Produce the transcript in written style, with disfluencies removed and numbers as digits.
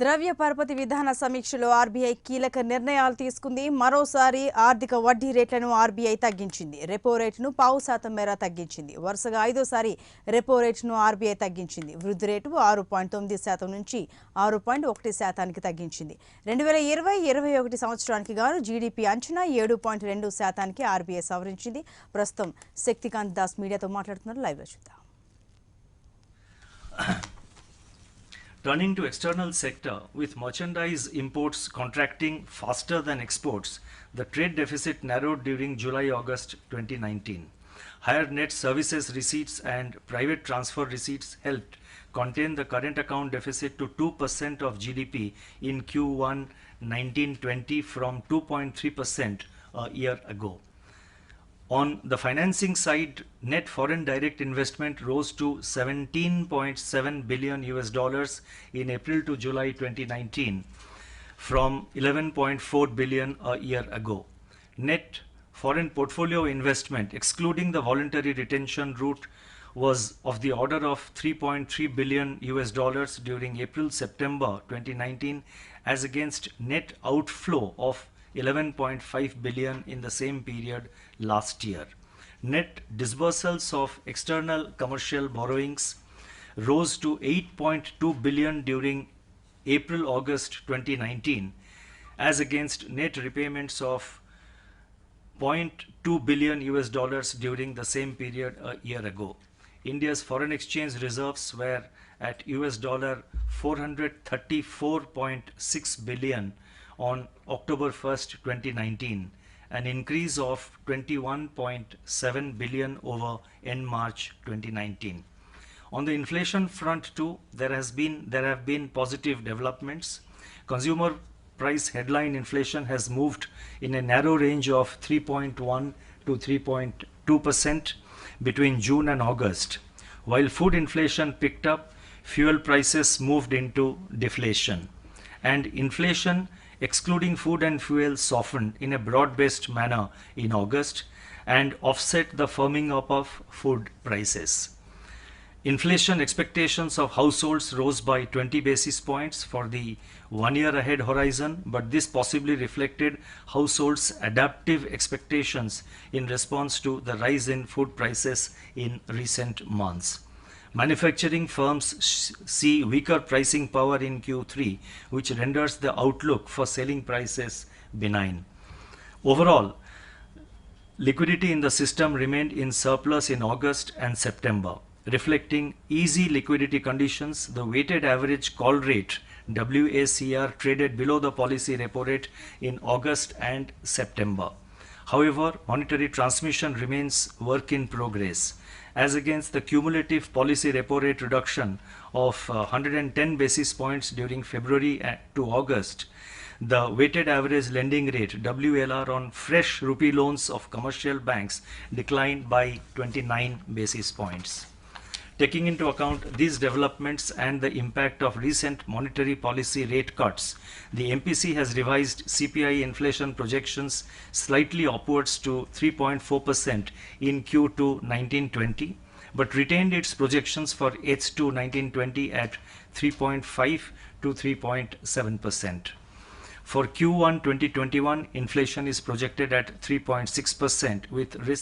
ద్రవ్య పరపతి విధాన సమీక్షలో ఆర్బీఐ కీలక నిర్ణయాలు తీసుకుంది. మరోసారి ఆర్థిక వడ్డీ రేట్లను ఆర్బీఐ తగ్గించింది. రెపో రేటును 0.5% మేర తగ్గించింది. వరుసగా ఐదోసారి రెపో రేటును ఆర్బీఐ తగ్గించింది. వృద్ధి రేటు 6.9% నుంచి 6.1%కి తగ్గించింది. 2020-21 సంవత్సరానికి గాను జీడీపీ అంచనా 7.2%కి ఆర్బీఐ సవరించింది. ప్రస్తుతం శక్తికాంత్ దాస్ మీడియాతో మాట్లాడుతున్నారు. లైవ్ లో చూద్దాం. Turning to external sector, with merchandise imports contracting faster than exports, the trade deficit narrowed during July-August 2019. Higher net services receipts and private transfer receipts helped contain the current account deficit to 2% of GDP in Q1 1920 from 2.3% a year ago. On the financing side, net foreign direct investment rose to $17.7 billion in April to July 2019 from $11.4 billion a year ago. Net foreign portfolio investment, excluding the voluntary retention route, was of the order of $3.3 billion during April-September 2019 as against net outflow of $11.5 billion in the same period last year. Net disbursals of external commercial borrowings rose to $8.2 billion during April-August 2019 as against net repayments of $0.2 billion during the same period a year ago. India's foreign exchange reserves were at $434.6 billion on October 1st, 2019, an increase of $21.7 billion over end March 2019. On the inflation front too, there have been positive developments. Consumer price headline inflation has moved in a narrow range of 3.1 to 3.2% between June and August. While food inflation picked up, fuel prices moved into deflation, and inflation excluding food and fuel softened in a broad-based manner in August and offset the firming up of food prices. Inflation expectations of households rose by 20 basis points for the 1 year ahead horizon, but this possibly reflected households' adaptive expectations in response to the rise in food prices in recent months. Manufacturing firms see weaker pricing power in Q3, which renders the outlook for selling prices benign. Overall, liquidity in the system remained in surplus in August and September. Reflecting easy liquidity conditions, the weighted average call rate WACR traded below the policy repo rate in August and September. However, monetary transmission remains work in progress. As against the cumulative policy repo rate reduction of 110 basis points during February to August, the weighted average lending rate WLR on fresh rupee loans of commercial banks declined by 29 basis points. Taking into account these developments and the impact of recent monetary policy rate cuts, the MPC has revised CPI inflation projections slightly upwards to 3.4% in Q2 1920, but retained its projections for H2 1920 at 3.5 to 3.7%. For Q1 2021, inflation is projected at 3.6% with risk